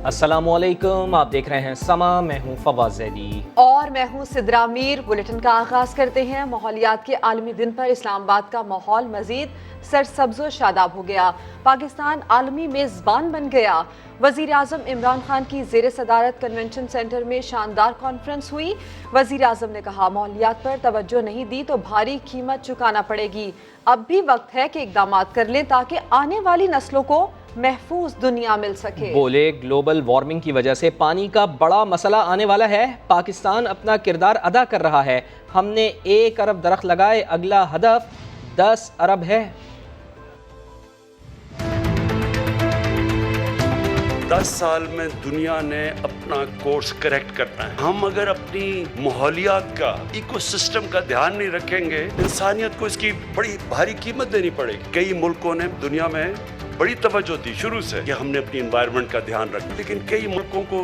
अस्सलामुअलैकुम, आप देख रहे हैं समा। मैं हूं फवाद ज़ैदी और मैं हूं सिद्रा मीर। बुलेटिन का आगाज करते हैं। माहौलियात के आलमी दिन पर इस्लामाबाद का माहौल मजीद सरसब्ज़ व शादाब हो गया। पाकिस्तान आलमी मेज़बान बन गया। वज़ीर आज़म इमरान खान की ज़ेर सदारत कन्वेंशन सेंटर में शानदार कॉन्फ्रेंस हुई। वज़ीर आज़म ने कहा, माहौलियात पर तवज्जो नहीं दी तो भारी कीमत चुकाना पड़ेगी। अब भी वक्त है कि इक़दाम कर लें ताकि आने वाली नस्लों को महफूज दुनिया मिल सके। बोले, ग्लोबल वार्मिंग की वजह से पानी का बड़ा मसला आने वाला है। पाकिस्तान अपना किरदार अदा कर रहा है। हमने 1 अरब दरख्त लगाए, अगला हदफ 10 अरब है। 10 साल में दुनिया ने अपना कोर्स करेक्ट करना है। हम अगर अपनी माहौलियात का, इकोसिस्टम का ध्यान नहीं रखेंगे, इंसानियत को इसकी बड़ी भारी कीमत देनी पड़ेगी। कई मुल्कों ने दुनिया में बड़ी तवज्जो दी शुरू से कि हमने अपनी एनवायरनमेंट का ध्यान रखना, लेकिन कई मुल्कों को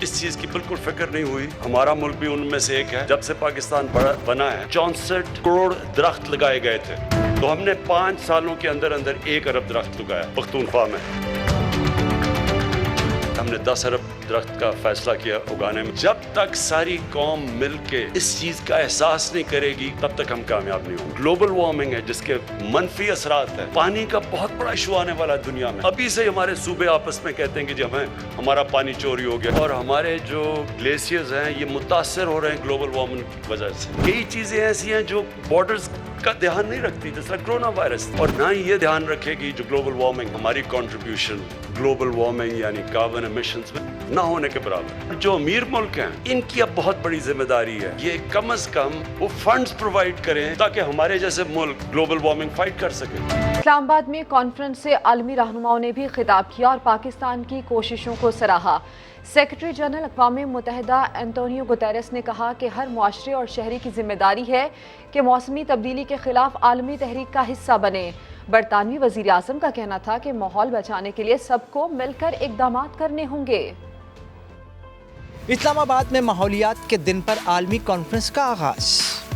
इस चीज की बिल्कुल फिक्र नहीं हुई। हमारा मुल्क भी उनमें से एक है। जब से पाकिस्तान बना है 64 करोड़ दरख्त लगाए गए थे, तो हमने 5 सालों के अंदर अंदर 1 अरब दरख्त लगाया पख्तूनख्वा में। हमने 10 अरब दरख्त का फैसला किया उगाने में। जब तक सारी कौम मिलके इस चीज का एहसास नहीं करेगी, तब तक हम कामयाब नहीं होंगे। ग्लोबल वार्मिंग है जिसके मनफी असरात है। पानी का बहुत बड़ा इशू आने वाला है दुनिया में। अभी से हमारे सूबे आपस में कहते हैं कि जी हमारा पानी चोरी हो गया, और हमारे जो ग्लेशियर्स हैं ये मुतासर हो रहे हैं ग्लोबल वार्मिंग की वजह से। कई चीजें ऐसी हैं जो बॉर्डर्स का ध्यान नहीं रखती, जैसा कोरोना वायरस, और ना ही ये ध्यान रखेगी जो ग्लोबल वार्मिंग, हमारी कंट्रीब्यूशन ग्लोबल वार्मिंग यानी कार्बन एमिशंस में ना होने के बराबर। जो अमीर मुल्क हैं, इनकी अब बहुत बड़ी जिम्मेदारी है, ये कम से कम वो फंड्स प्रोवाइड करें ताकि हमारे जैसे मुल्क ग्लोबल वार्मिंग फाइट कर सकें। इस्लामाबाद में कॉन्फ्रेंस से आलमी रहनुमाओं ने भी खिताब किया और पाकिस्तान की कोशिशों को सराहा। सेक्रेटरी जनरल अक़वाम मुत्तहिदा एंटोनियो गुतेरेस ने कहा कि हर मुआशरे और शहरी की जिम्मेदारी है कि मौसमी तब्दीली के खिलाफ आलमी तहरीक का हिस्सा बने। बरतानवी वज़ीर आज़म का कहना था कि माहौल बचाने के लिए सबको मिलकर इक़दाम करने होंगे। इस्लामाबाद में माहौलियात के दिन पर आलमी कॉन्फ्रेंस का आगाज।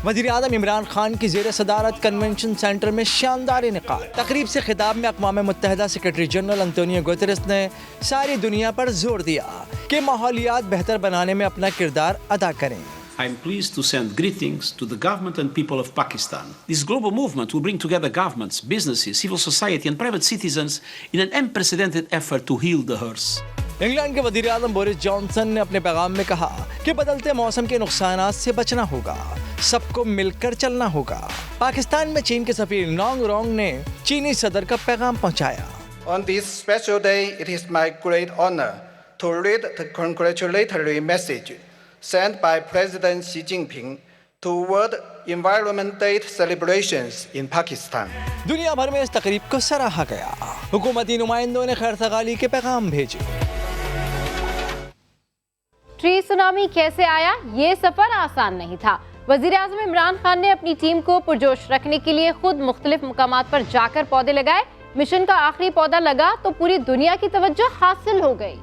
वज़ीर आज़म इमरान खान की ज़ेर सदारत कन्वेंशन सेंटर में शानदार इनेकाद। तकरीब से खिताब में अक़वाम मुत्तहिदा सेक्रेटरी जनरल एंटोनियो गुतेरेस ने सारी दुनिया पर जोर दिया कि माहौलियात बेहतर बनाने में अपना किरदार अदा करें। I am pleased to send greetings to the government and people of Pakistan. This global movement will bring together governments, businesses, civil society and private citizens in an unprecedented effort to heal the earth. England के वज़ीर आज़म Boris Johnson ने अपने पैगाम में कहा कि बदलते मौसम के नुकसानात से बचना होगा, सबको मिलकर चलना होगा। पाकिस्तान में चीन के सफीर नोंग रोंग ने चीनी सदर का पैगाम पहुंचाया। On this special day, it is my great honor to read the congratulatory message sent by President Xi Jinping to World Environment Day celebrations in Pakistan. दुनिया भर में इस तकरीब को सराहा गया। हुकूमती नुमाइंदों ने खैर सगाली के पैगाम भेजे। ट्री सुनामी कैसे आया, ये सफर आसान नहीं था। वज़ीर आज़म इमरान खान ने अपनी टीम को पुरजोश रखने के लिए खुद मुख्तलिफ मुकामात पर जाकर पौधे लगाए। मिशन का आखिरी पौधा लगा तो पूरी दुनिया की तवज्जो हासिल हो गई।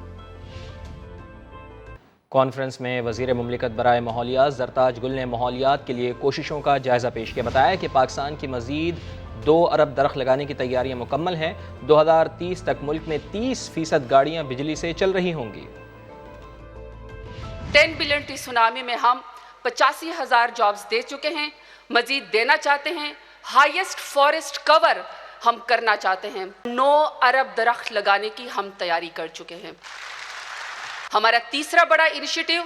कॉन्फ्रेंस में वज़ीर मुमलिकत बराए माहौलियात ज़रताज गुल ने माहौलियात के लिए कोशिशों का जायज़ा पेश किया। बताया कि पाकिस्तान की मज़ीद 2 अरब दरख्त लगाने की तैयारियां मुकम्मल हैं। 2030 तक मुल्क में 30% गाड़ियां बिजली से चल रही होंगी। 10 बिलियन ट्री सुनामी में हम 85,000 जॉब्स दे चुके हैं, मजीद देना चाहते हैं। हाईएस्ट फॉरेस्ट कवर हम करना चाहते हैं। 9 अरब दरख्त लगाने की हम तैयारी कर चुके हैं। हमारा तीसरा बड़ा इनिशिएटिव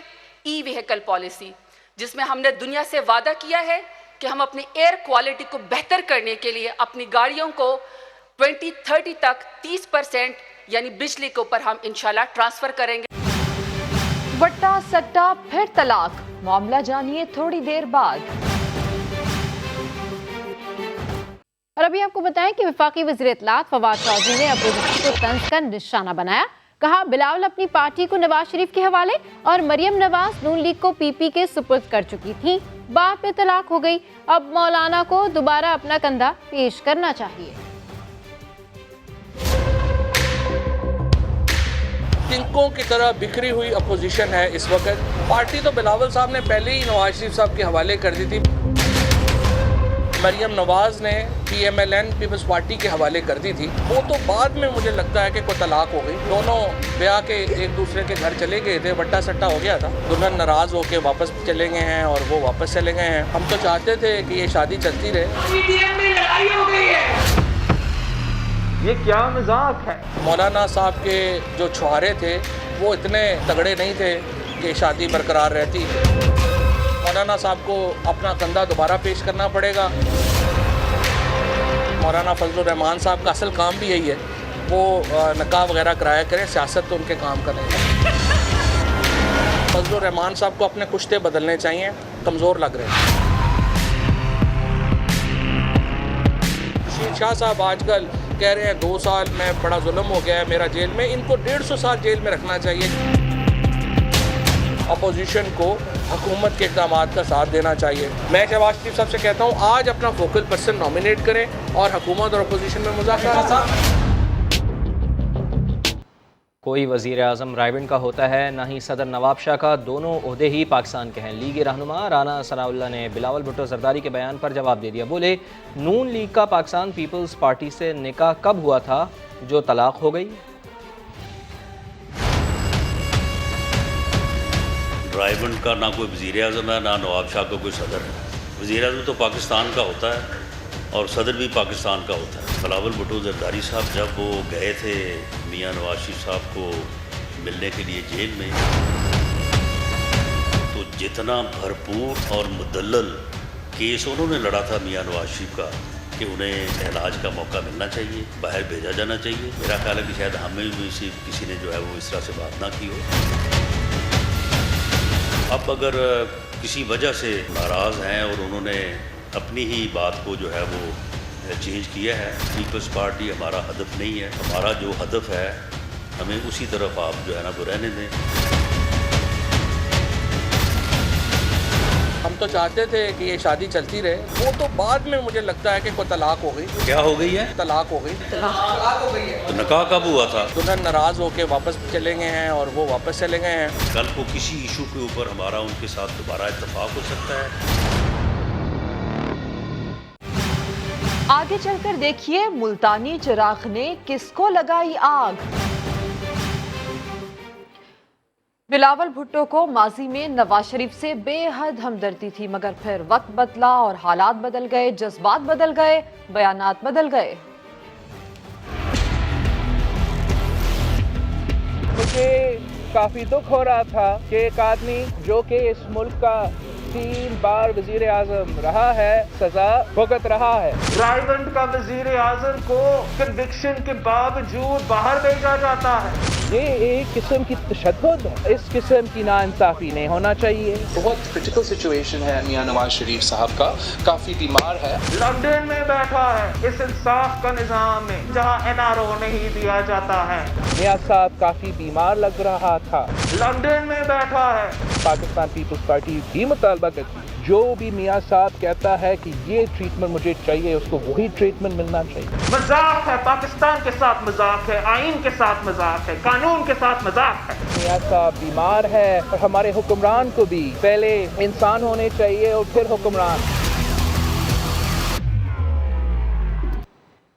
ई व्हीकल पॉलिसी, जिसमें हमने दुनिया से वादा किया है कि हम अपनी एयर क्वालिटी को बेहतर करने के लिए अपनी गाड़ियों को 2030 तक 30% यानी बिजली के ऊपर हम इंशाल्लाह ट्रांसफर करेंगे। वट्टा सट्टा फिर तलाक, मामला जानिए थोड़ी देर बाद। और अभी आपको बताएं कि वफाकी वज़ीर इत्तलात फवाद चौधरी ने अपोजिशन को तंज का निशाना बनाया। कहा, बिलावल अपनी पार्टी को नवाज शरीफ के हवाले और मरियम नवाज नून लीग को पीपी के सुपुर्द कर चुकी थी। बात पे तलाक हो गई, अब मौलाना को दोबारा अपना कंधा पेश करना चाहिए। तिनकों की तरह बिखरी हुई अपोजिशन है इस वक्त। पार्टी तो बिलावल साहब ने पहले ही नवाज शरीफ साहब के हवाले कर दी थी। मरियम नवाज ने PMLN पीपल्स पार्टी के हवाले कर दी थी। वो तो बाद में मुझे लगता है कि कोई तलाक हो गई, दोनों ब्याह के एक दूसरे के घर चले गए थे, बट्टा सट्टा हो गया था, दुल्हन नाराज होके वापस चले गए हैं और वो वापस चले गए हैं। हम तो चाहते थे कि ये शादी चलती रहे। PDM में लड़ाई हो गई है, ये क्या मजाक है। मौलाना साहब के जो छुहारे थे वो इतने तगड़े नहीं थे कि शादी बरकरार रहती। मौलाना साहब को अपना कंधा दोबारा पेश करना पड़ेगा। मौलाना फजलुर रहमान साहब का असल काम भी यही है, वो निकाह वगैरह कराया करें, सियासत तो उनके काम करें। फजलुर रहमान साहब को अपने कुश्ते बदलने चाहिए, कमज़ोर लग रहे हैं। शाह साहब आजकल कह रहे हैं 2 साल में बड़ा जुल्म हो गया है मेरा जेल में, इनको 150 साल जेल में रखना चाहिए। अपोजिशन को हुकूमत के इक़दामात का साथ देना चाहिए। मैं शहबाज शरीफ साहब से कहता हूँ आज अपना फोकल पर्सन नॉमिनेट करें और हुकूमत और अपोजिशन में मुज़ाकरा। कोई वज़ीर आज़म रायविंड का होता है, ना ही सदर नवाब शाह का, दोनों ओहदे ही पाकिस्तान के हैं। लीगी रहनुमा राना सनाउल्लाह ने बिलावल भुट्टो जरदारी के बयान पर जवाब दे दिया। बोले, नून लीग का पाकिस्तान पीपल्स पार्टी से निकाह कब हुआ था जो तलाक हो गई? रायविंड का ना कोई वज़ीर आज़म है, ना नवाब शाह का कोई सदर है। वज़ीर आज़म तो पाकिस्तान का होता है और सदर भी पाकिस्तान का होता है। बिलावल भुट्टो जरदारी साहब जब वो गए थे मियां नवाज शरीफ साहब को मिलने के लिए जेल में, तो जितना भरपूर और मुदल्लल केस उन्होंने लड़ा था मियां नवाज शरीफ का कि उन्हें इलाज का मौका मिलना चाहिए, बाहर भेजा जाना चाहिए। मेरा ख्याल है कि शायद हमें भी से किसी ने जो है वो इस तरह से बात ना की हो। अब अगर किसी वजह से नाराज़ हैं और उन्होंने अपनी ही बात को जो है वो चेंज किया है, पीपल्स पार्टी हमारा हदफ नहीं है। हमारा जो हदफ है हमें उसी तरफ आप जो है ना वो रहने दें। हम तो चाहते थे कि ये शादी चलती रहे, वो तो बाद में मुझे लगता है कि कोई तलाक हो गई। क्या हो गई है? तलाक हो गई। तलाक हो गई है। तो निकाह कब हुआ था? दुल्हन नाराज होके वापस चले गए हैं और वो वापस चले गए हैं। कल को किसी इशू के ऊपर हमारा उनके साथ दोबारा इत्तेफाक हो सकता है। आगे चलकर देखिए मुल्तानी चिराग ने किसको लगाई आग। बिलावल भुट्टो को माजी में नवाज शरीफ से बेहद हमदर्दी थी, मगर फिर वक्त बदला और हालात बदल गए, जज्बात बदल गए, बयानात बदल गए। मुझे काफी दुख हो रहा था कि एक आदमी जो कि इस मुल्क का 3 बार वजीर आजम रहा है, सजा भुगत रहा है। रायविंड का वजीर आजम को कन्विक्शन के बावजूद बाहर भेजा जाता है। ये एक किस्म की तशद्दुद है, इस किस्म की नाइंसाफी नहीं होना चाहिए। बहुत क्रिटिकल सिचुएशन है मियां नवाज शरीफ साहब का, काफी बीमार है। लंदन में बैठा है इस इंसाफ का निजाम में जहां NRO नहीं दिया जाता है। मियां साहब काफी बीमार लग रहा था, लंदन में बैठा है। पाकिस्तान पीपल्स पार्टी भी मुतालबा करती है, जो भी मियां साहब कहता है कि ये ट्रीटमेंट मुझे चाहिए, उसको वही ट्रीटमेंट मिलना चाहिए। मजाक है, पाकिस्तान के साथ मजाक है, आइन के साथ मजाक है, कानून के साथ मजाक है। मियां साहब बीमार है और हमारे हुक्मरान को भी पहले इंसान होने चाहिए और फिर हुक्मरान।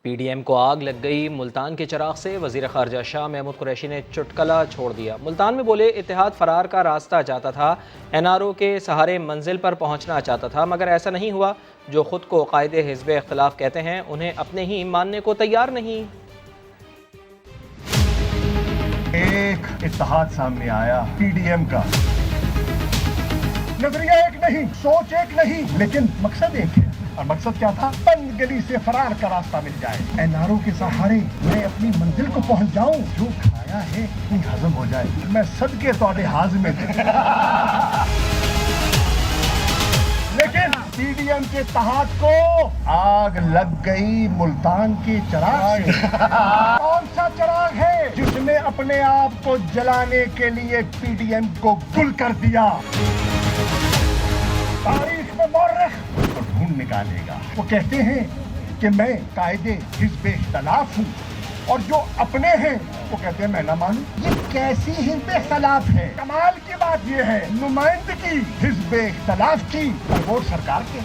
PDM को आग लग गई। मुल्तान के चिराग से वज़ीर ख़ारजा शाह महमूद कुरैशी ने चुटकला छोड़ दिया। मुल्तान में बोले, इत्तेहाद फरार का रास्ता चाहता था, NRO के सहारे मंजिल पर पहुंचना चाहता था, मगर ऐसा नहीं हुआ। जो ख़ुद को कायदे हिज़्ब इख्तिलाफ कहते हैं, उन्हें अपने ही मानने को तैयार नहीं। एक इत्तेहाद सामने आया PDM का, नजरिया एक नहीं, सोच एक नहीं, लेकिन मकसद एक है। और मकसद क्या था? बंद गली से फरार का रास्ता मिल जाए, NRO के सहारे मैं अपनी मंजिल को पहुंच जाऊं, जो खाया है नहीं हजम हो जाए, मैं सदके तौड़े हाज़िम थे। लेकिन PDM के तहत को आग लग गई मुल्तान के चिराग से। कौन सा चिराग है जिसने अपने आप को जलाने के लिए PDM को गुल कर दिया? तारीख में मौर्रिख उसको ढूंढ निकालेगा। वो कहते हैं कि मैं कायदे हिज़्ब इख्तिलाफ हूँ, और जो अपने हैं वो कहते हैं मैं ना मानूं। ये कैसी हिज़्ब इख्तिलाफ है? कमाल की बात ये है, नुमाइंदगी हिज़्ब इख्तिलाफ की और वोट सरकार के।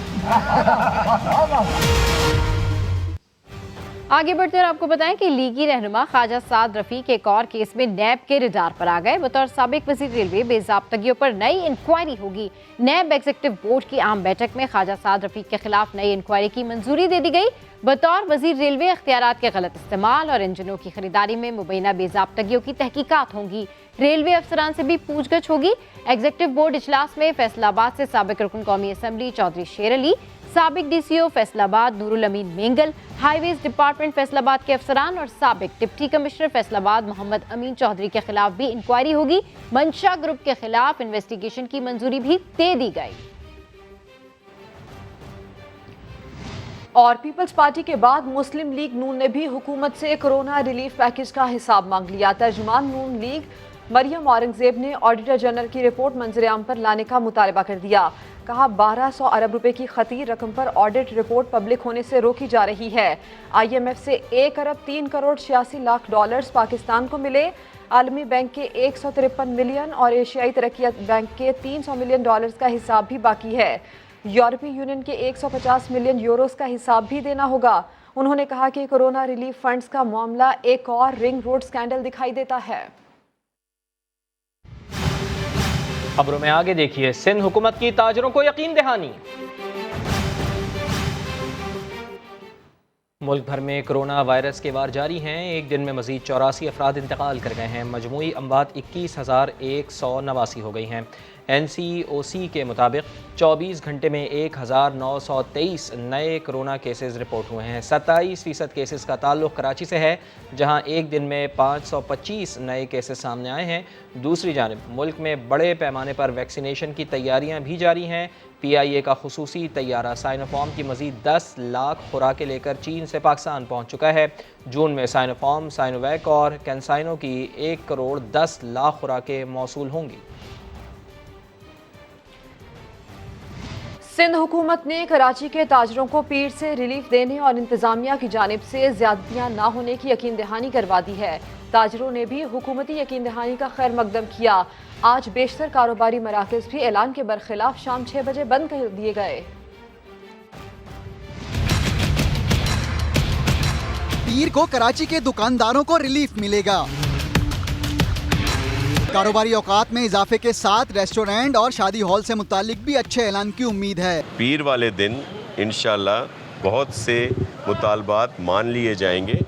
आगे बढ़ते और आपको बताएं कि लीगी रहनुमा ख्वाजा साद रफीक एक और केस में नैब के रडार पर आ गए। बतौर साबिक वज़ीर रेलवे बेज़ाब्तगियों पर नई इंक्वायरी होगी। नैब एग्जीक्यूटिव बोर्ड की आम बैठक में ख्वाजा साद रफीक के खिलाफ नई इंक्वायरी की मंजूरी दे दी गई। बतौर वज़ीर रेलवे इख्तियारात के गलत इस्तेमाल और इंजनों की खरीदारी में मुबैना बेज़ाब्तगियों की तहकीकात होंगी। रेलवे अफसरान से भी पूछगछ होगी। एग्जीक्यूटिव बोर्ड इजलास में फैसलाबाद से साबिक रुकन कौमी असम्बली चौधरी शेर अली, साबिक डीसीओ फैसलाबाद नूरुल अमीन मेंगल, हाईवेज डिपार्टमेंट फैसलाबाद के अफसरान और साबिक डिप्टी कमिश्नर फैसलाबाद मोहम्मद अमीन चौधरी के खिलाफ भी इंक्वायरी होगी। मंशा ग्रुप के खिलाफ इन्वेस्टिगेशन की मंजूरी भी दे दी गई। और पीपल्स पार्टी के बाद मुस्लिम लीग नून ने भी हुकूमत से कोरोना रिलीफ पैकेज का हिसाब मांग लिया। तर्जुमान नून लीग मरियम औरंगजेब ने ऑडिटर जनरल की रिपोर्ट मंजर-ए-आम पर लाने का मुतालबा कर दिया। कहा 1200 अरब रुपए की खतीर रकम पर ऑडिट रिपोर्ट पब्लिक होने से रोकी जा रही है। IMF से 1 अरब 3 करोड़ 86 लाख डॉलर्स पाकिस्तान को मिले। आलमी बैंक के 153 मिलियन और एशियाई तरक्की बैंक के 300 मिलियन डॉलर्स का हिसाब भी बाकी है। यूरोपीय यूनियन के 150 मिलियन यूरोस का हिसाब भी देना होगा। उन्होंने कहा कि कोरोना रिलीफ फंड्स का मामला एक और रिंग रोड स्कैंडल दिखाई देता है। खबरों में आगे देखिए, सिंध हुकूमत की ताजरों को यकीन दहानी। मुल्क भर में कोरोना वायरस के वार जारी हैं। एक दिन में मजीद 84 अफराद इंतकाल कर गए हैं। मजमूई अमवात 21,189 हो गई हैं। NCOC के मुताबिक 24 घंटे में 1,923 नए कोरोना केसेस रिपोर्ट हुए हैं। 27% केसेस का ताल्लुक़ कराची से है, जहां एक दिन में 525 नए केसेस सामने आए हैं। दूसरी जानिब मुल्क में बड़े पैमाने पर वैक्सीनेशन की तैयारियां भी जारी हैं। PIA का खुसूसी तैयारा साइनोफार्म की मजीद 10 लाख खुराकें लेकर चीन से पाकिस्तान पहुँच चुका है। जून में साइनोफार्म, साइनोवैक और कैंसाइनो की 1 करोड़ 10 लाख खुराकें मौसूल होंगी। सिंध हुकूमत ने कराची के ताजरों को पीर से रिलीफ देने और इंतजामिया की जानिब से ज्यादतियाँ ना होने की यकीन दहानी करवा दी है। ताजरों ने भी हुकूमती यकीन दहानी का खैर मकदम किया। आज बेशतर कारोबारी मराकज़ भी ऐलान के बरखिलाफ शाम 6 बजे बंद कर दिए गए। पीर को कराची के दुकानदारों को रिलीफ मिलेगा। कारोबारी औकात में इजाफे के साथ रेस्टोरेंट और शादी हॉल से मुतालिक भी अच्छे ऐलान की उम्मीद है। पीर वाले दिन इंशाल्लाह बहुत से मुतालबात मान लिए जाएंगे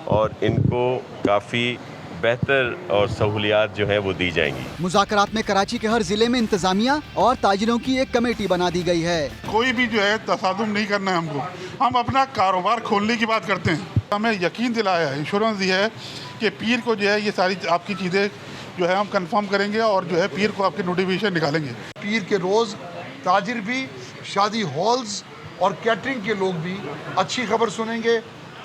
और इनको काफ़ी बेहतर और सहूलियात जो है वो दी जाएंगी। मुज़ाकरात में कराची के हर जिले में इंतजामिया और ताजिरों की एक कमेटी बना दी गई है। कोई भी जो है तसादुम नहीं करना है हमको, हम अपना कारोबार खोलने की बात करते हैं। हमें यकीन दिलाया है, इंश्योरेंस दी है कि पीर को जो है ये सारी आपकी चीज़ें जो है हम कंफर्म करेंगे और जो है पीर को आपके नोटिफिकेशन निकालेंगे। पीर के रोज़ ताजिर भी, शादी हॉल्स और कैटरिंग के लोग भी अच्छी खबर सुनेंगे।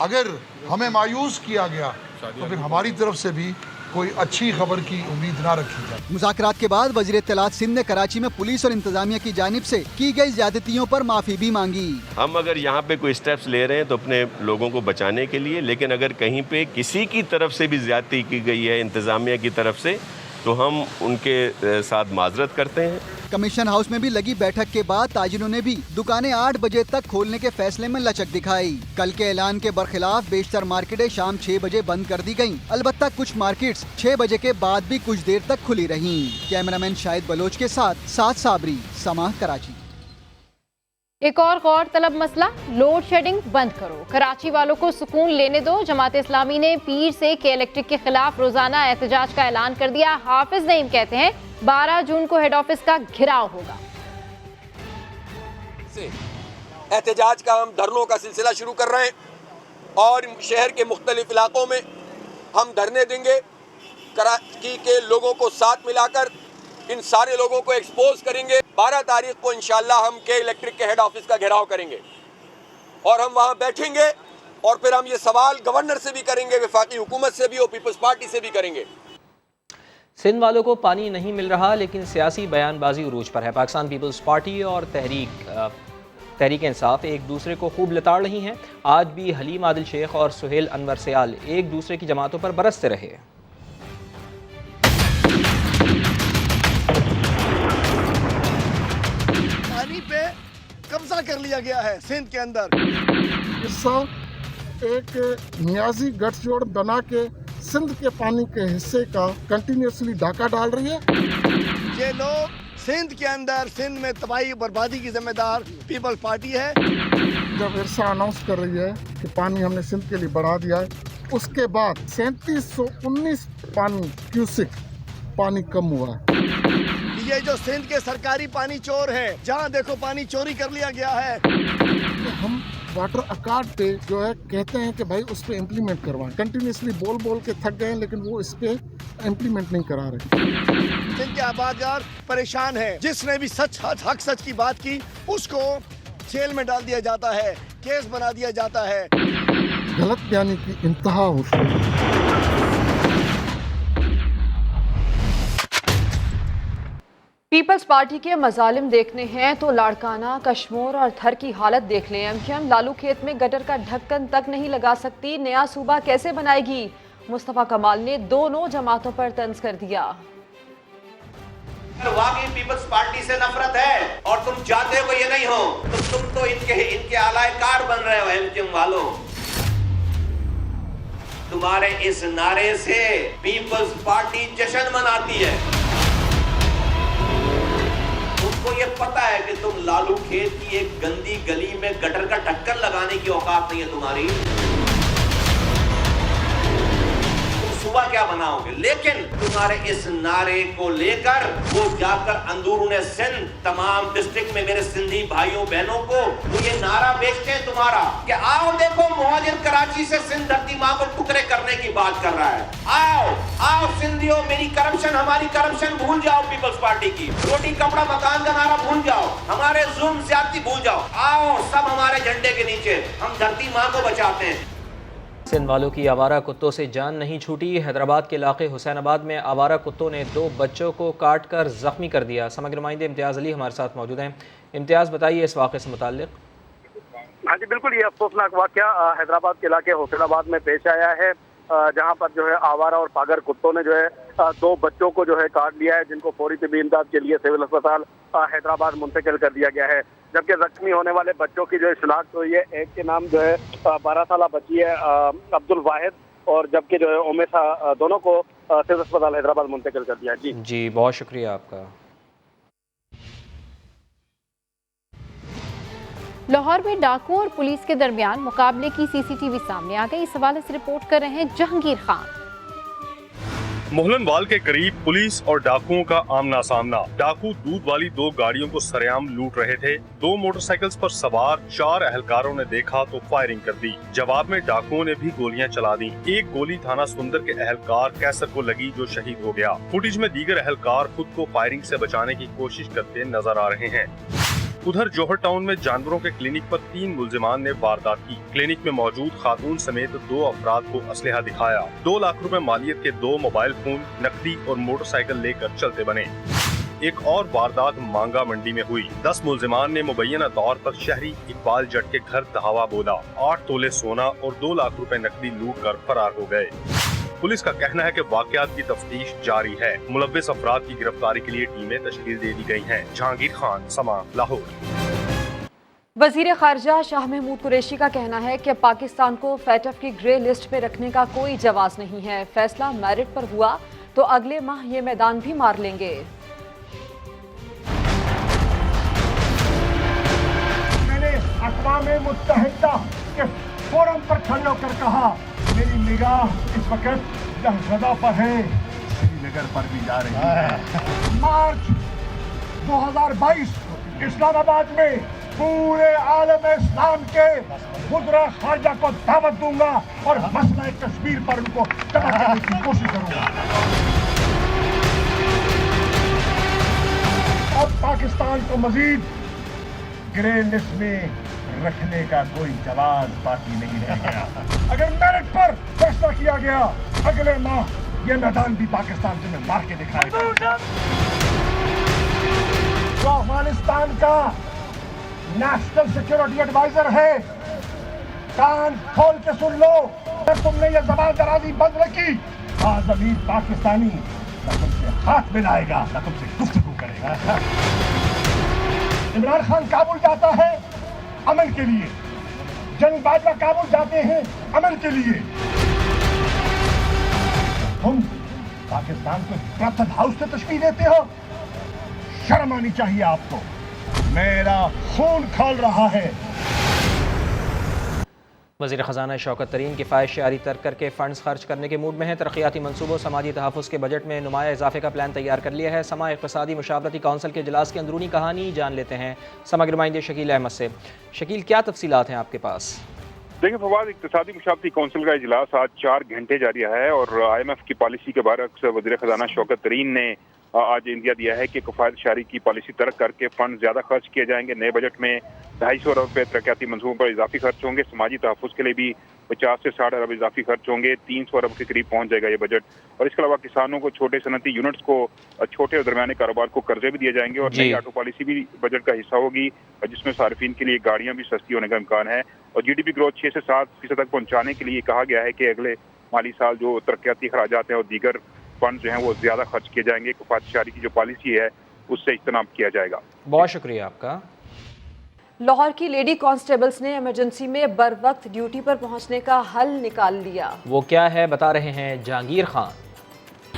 अगर हमें मायूस किया गया तो फिर हमारी तरफ से भी कोई अच्छी खबर की उम्मीद ना रखी जाए। मुज़ाकरात के बाद वज़ीर इत्तलात सिंध ने कराची में पुलिस और इंतजामिया की जानिब से की गई ज्यादतियों पर माफ़ी भी मांगी। हम अगर यहाँ पे कोई स्टेप्स ले रहे हैं तो अपने लोगों को बचाने के लिए, लेकिन अगर कहीं पे किसी की तरफ से भी ज्यादती की गई है इंतजामिया की तरफ से तो हम उनके साथ माजरत करते हैं। कमीशन हाउस में भी लगी बैठक के बाद ताजिरों ने भी दुकानें 8 बजे तक खोलने के फैसले में लचक दिखाई। कल के ऐलान के बरखिलाफ बेशतर मार्केटें शाम 6 बजे बंद कर दी गयी। अलबत्ता कुछ मार्केट्स 6 बजे के बाद भी कुछ देर तक खुली रहीं। कैमरामैन शाहिद बलोच के साथ साबरी, समाह कराची। एक और गौर तलब मसला, लोड शेडिंग बंद करो, कराची वालों को सुकून लेने दो। जमात इस्लामी ने पीर से के इलेक्ट्रिक के खिलाफ रोजाना एहतजाज का ऐलान कर दिया। हाफिज नईम कहते हैं 12 जून को हेड ऑफिस का घेराव होगा। एहतजाज का हम धरनों का सिलसिला शुरू कर रहे हैं और शहर के मुख्तलिफ इलाकों में हम धरने देंगे। कराची के लोगों को साथ मिलाकर इन सारे लोगों को एक्सपोज करेंगे। 12 तारीख को इंशाल्लाह हम के इलेक्ट्रिक के हेड ऑफिस का घेराव करेंगे और हम वहां बैठेंगे और फिर हम ये सवाल गवर्नर से भी करेंगे, वफाकी हुकूमत से भी और पीपल्स पार्टी से भी करेंगे। सिंध वालों को पानी नहीं मिल रहा, लेकिन सियासी बयानबाजी उरूज पर है। पाकिस्तान पीपल्स पार्टी और तहरीक इंसाफ एक दूसरे को खूब लताड़ रही हैं। आज भी हलीम आदिल शेख और सुहेल अनवर सयाल एक दूसरे की जमातों पर बरसते रहे। पानी पे कब्जा कर लिया गया है सिंध के अंदर। एक नियाजी गठजोड़ बना के सिंध के पानी के हिस्से का कंटिन्यूसली डाका डाल रही है। ये लोग सिंध के अंदर, सिंध में तबाही बर्बादी की जिम्मेदार पीपल्स पार्टी है। जब इरसा अनाउंस कर रही है कि पानी हमने सिंध के लिए बढ़ा दिया है, उसके बाद 3719 पानी क्यूसिक पानी कम हुआ है। ये जो सिंध के सरकारी पानी चोर है, जहाँ देखो पानी चोरी कर लिया गया है। हम वाटर अकार्ड पे जो है कहते हैं कि भाई उस पे इम्प्लीमेंट करवाएं। कंटिन्यूसली बोल बोल के थक गए, लेकिन वो इस पे इम्प्लीमेंट नहीं करा रहे। सिंध के आबादगार परेशान है। जिसने भी सच हक सच की बात की उसको जेल में डाल दिया जाता है, केस बना दिया जाता है। गलत बयानी की इंतहा होती है। पीपल्स पार्टी के मजालिम देखने हैं तो लाड़काना, कश्मीर और थर की हालत देख लें। एमक्यूएम लालू खेत में गटर का ढक्कन तक नहीं लगा सकती, नया सूबा कैसे बनाएगी? मुस्तफा कमाल ने दोनों जमातों पर तंज कर दिया। वाकई पीपल्स पार्टी से नफरत है और तुम चाहते हो ये नहीं हो, तो तुम तो इनके आलायकार बन रहे हो। एमक्यूएम वालों, तुम्हारे इस नारे से पीपल्स पार्टी जश्न मनाती है। तुमको ये पता है कि तुम लालू खेत की एक गंदी गली में गटर का ढक्कन लगाने की औकात नहीं है तुम्हारी। सुबह क्या बनाओगे? लेकिन तुम्हारे इस नारे को लेकर वो जाकर अंदरूने सिंध तमाम डिस्ट्रिक्ट में मेरे सिंधी भाइयों बहनों को वो ये नारा बेचते हैं तुम्हारा कि आओ देखो मुहाजिर कराची से सिंध धरती माँ को टुकड़े करने की बात कर रहा है। आओ आओ सिंधियों, मेरी करप्शन, हमारी करप्शन भूल जाओ। पीपल्स पार्टी की रोटी कपड़ा मकान का नारा भूल जाओ, हमारे जुल्म ज्यादती भूल जाओ। आओ सब हमारे झंडे के नीचे, हम धरती माँ को बचाते हैं। सिंध वालों की आवारा कुत्तों से जान नहीं छूटी। हैदराबाद के इलाके हुसैनाबाद में आवारा कुत्तों ने 2 बच्चों को काट कर जख्मी कर दिया। समग्र नुमाइंदे इम्तियाज़ अली हमारे साथ मौजूद हैं। इम्तियाज़, बताइए इस वाक़े से मुताल्लिक़। हाँ जी बिल्कुल, ये अफसोसनाक वाक़या हैदराबाद के इलाके हुसैनाबाद में पेश आया है, जहाँ पर जो है आवारा और पागर कुत्तों ने जो है 2 बच्चों को जो है काट लिया है, जिनको फौरी तिब्बी इमदाद के लिए सिविल अस्पताल हैदराबाद मुंतकिल कर दिया गया है। जबकि जख्मी होने वाले बच्चों की जो है शिनाख्त हुई है। एक के नाम जो है 12 साल बच्ची है अब्दुल वाहिद, और जबकि जो है उमेशा, दोनों को सिविल अस्पताल हैदराबाद मुंतकिल कर दिया। जी बहुत शुक्रिया आपका। लाहौर में डाकुओं और पुलिस के दरमियान मुकाबले की सीसीटीवी सामने आ गई। इस हवाले से रिपोर्ट कर रहे हैं जहांगीर खान। मोहलनवाल के करीब पुलिस और डाकुओं का आमना सामना। डाकू दूध वाली 2 गाड़ियों को सरेआम लूट रहे थे। 2 मोटरसाइकिल्स पर सवार 4 अहलकारों ने देखा तो फायरिंग कर दी। जवाब में डाकुओं ने भी गोलियां चला दी। एक गोली थाना सुंदर के अहलकार कैसर को लगी, जो शहीद हो गया। फुटेज में दीगर अहलकार खुद को फायरिंग से बचाने की कोशिश करते नजर आ रहे हैं। उधर जौहर टाउन में जानवरों के क्लिनिक पर 3 मुलजिमान ने वारदात की। क्लिनिक में मौजूद खातून समेत 2 अफराद को असलहा दिखाया। 2 लाख रुपए मालियत के 2 मोबाइल फोन, नकदी और मोटरसाइकिल लेकर चलते बने। एक और वारदात मांगा मंडी में हुई। 10 मुलजिमान ने मुबैना तौर पर शहरी इकबाल जट के घर धावा बोला। 8 तोले सोना और 2 लाख रुपए नकदी लूट कर फरार हो गए। पुलिस का कहना है कि वाकयात की तफ्तीश जारी है। मुलव्विस अफराद की गिरफ्तारी के लिए टीमें तश्कील दे दी गई हैं। जहांगीर खान, समा, लाहौर। वजीर खारजा शाह महमूद कुरैशी का कहना है कि पाकिस्तान को फैटफ की ग्रे लिस्ट में रखने का कोई जवाज नहीं है। फैसला मेरिट पर हुआ तो अगले माह ये मैदान भी मार लेंगे। मैंने अक़वाम मुत्तहिदा के फोरम पर खड़े होकर कहा, मेरी निगाह इस वक्त लहज़दा पर है, श्रीनगर पर भी जा रही है। मार्च 2022 इस्लामाबाद में पूरे आलम इस्लाम के वज़ीर ख़ारजा को दावत दूंगा और मसला कश्मीर पर उनको तबाह करने की कोशिश करूंगा। अब पाकिस्तान को मजीद ग्रे लिस्ट में रखने का कोई जवाब बाकी नहीं रह गया। अगर मेरिट पर फैसला किया गया, अगले माह ये मैदान भी पाकिस्तान से मैं मार के दिखाएगा। जो अफगानिस्तान का नेशनल सिक्योरिटी एडवाइजर है, कान खोल के सुन लो। अगर तुमने ये जबान दराजी बंद रखी, आज़मीन पाकिस्तानी न तुमसे हाथ मिलाएगा न तुमसे गुफ्तगू करेगा। इमरान खान काबुल जाता है अमन के लिए, जनरल बाजवा काबुल जाते हैं अमन के लिए, तुम पाकिस्तान को ब्रथल हाउस से तशबीह देते हो। शर्म आनी चाहिए आपको। मेरा खून खौल रहा है। वज़ीर ख़जाना शौकत तरीन किफ़ायत शआरी तर्क करके फ़ंड्स खर्च करने के मूड में है। तरक्याती मनसूबों समाजी तहफ़्फ़ुज़ के बजट में नुमाया इजाफे का प्लान तैयार कर लिया है। समा इक़्तिसादी मुशावरती कौंसिल के इजलास की अंदरूनी कहानी जान लेते हैं समग्र नुमाइंदे शकील अहमद से। शकील, क्या तफसीलात हैं आपके पास? देखिए फवाद, इक़्तिसादी मुशावरती कौंसिल का इजलास आज 4 घंटे जारी है और IMF की पॉलिसी के बारे वज़ीर ख़जाना शौकत तरीन ने आज इंदिया दिया है कि किफ़ायत शआरी की पॉलिसी तर्क करके फंड ज़्यादा खर्च किए जाएंगे। नए बजट में 250 अरब रुपये तरक्याती मंसूबों पर इजाफी खर्च होंगे। समाजी तहफ़्फ़ुज़ के लिए भी 50 से 60 अरब इजाफी खर्च होंगे। 300 अरब के करीब पहुंच जाएगा ये बजट। और इसके अलावा किसानों को, छोटे सनती यूनिट्स को, छोटे और दरमियाने कारोबार को कर्जे भी दिए जाएंगे। और नई ऑटो पॉलिसी भी बजट का हिस्सा होगी जिसमें सार्फिन के लिए गाड़ियाँ भी सस्ती होने का इम्कान है। और GDP ग्रोथ 6 से 7% तक पहुँचाने के लिए कहा गया है कि अगले माली साल जो तरक्याती खराजात हैं और दीगर फंड जो हैं वो ज्यादा खर्च किए जाएंगे। किफ़ायत शआरी की जो पॉलिसी है उससे इज्तनाब किया जाएगा। बहुत शुक्रिया आपका। लाहौर की लेडी कांस्टेबल्स ने इमरजेंसी में बर वक्त ड्यूटी पर पहुंचने का हल निकाल लिया। वो क्या है बता रहे हैं जहांगीर खान।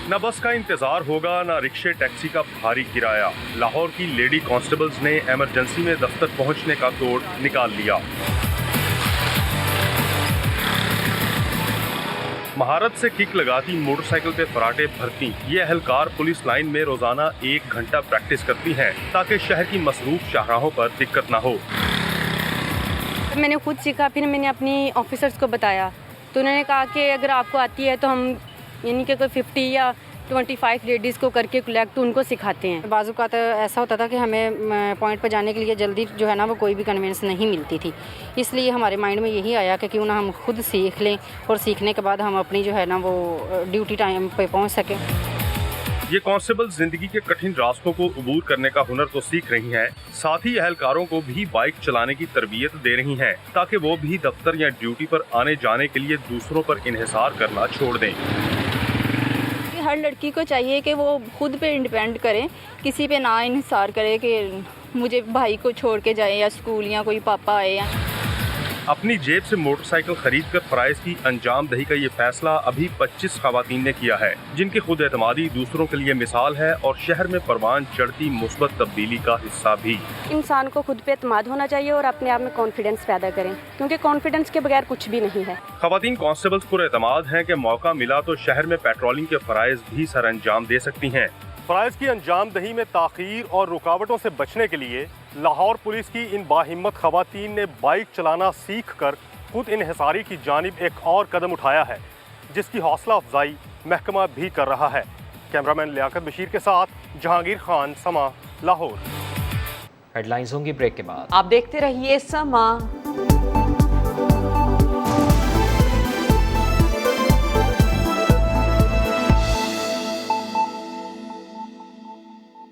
न बस का इंतजार होगा न रिक्शे टैक्सी का भारी किराया। लाहौर की लेडी कांस्टेबल्स ने इमरजेंसी में दफ्तर पहुंचने का तोड़ निकाल लिया। महारत से किक लगाती मोटरसाइकिल पे फराटे भरती ये एहलकार पुलिस लाइन में रोजाना 1 घंटा प्रैक्टिस करती हैं ताकि शहर की मसरूफ शाहराहों पर दिक्कत ना हो। मैंने खुद सीखा, फिर मैंने अपनी ऑफिसर्स को बताया तो उन्होंने कहा कि अगर आपको आती है तो हम यानी कि कोई 50 या 25 लेडीज़ को करके कलेक्ट उनको सिखाते हैं। बाज़ू का तो ऐसा होता था कि हमें पॉइंट पर जाने के लिए जल्दी जो है ना वो कोई भी कन्वेंस नहीं मिलती थी, इसलिए हमारे माइंड में यही आया कि क्यों ना हम खुद सीख लें और सीखने के बाद हम अपनी जो है ना वो ड्यूटी टाइम पे पहुंच सकें। ये कांस्टेबल जिंदगी के कठिन रास्तों को अबूर करने का हुनर तो सीख रही हैं, साथ ही अहलकारों को भी बाइक चलाने की तरबियत दे रही हैं ताकि वो भी दफ्तर या ड्यूटी पर आने जाने के लिए दूसरों पर इन्हिसार करना छोड़ दें। हर लड़की को चाहिए कि वो खुद पे इंडिपेंड करे, किसी पे ना इन्हिसार करे कि मुझे भाई को छोड़ के जाए या स्कूल या कोई पापा आए या। अपनी जेब से मोटरसाइकिल खरीद कर फराइज की अंजाम दही का ये फैसला अभी 25 खवातीन ने किया है जिनकी खुद एतमादी दूसरों के लिए मिसाल है और शहर में परवान चढ़ती मुस्बत तब्दीली का हिस्सा भी। इंसान को खुद पे एतमाद होना चाहिए और अपने आप में कॉन्फिडेंस पैदा करें क्योंकि कॉन्फिडेंस के बगैर कुछ भी नहीं है। खवातीन कांस्टेबल्स पुर एतमाद हैं कि मौका मिला तो शहर में पेट्रोलिंग के फराइज भी सर अंजाम दे सकती हैं। फराइज की अंजाम दही में ताखीर और रुकावटों से बचने के लिए लाहौर पुलिस की इन बाहिम्मत खवातीन ने बाइक चलाना सीख कर खुद इन्हिसारी की जानिब एक और कदम उठाया है जिसकी हौसला अफजाई महकमा भी कर रहा है। कैमरामैन लियाकत बशीर के साथ जहांगीर खान, समा, लाहौर। हेडलाइंस होंगी ब्रेक के बाद। आप देखते रहिए समा।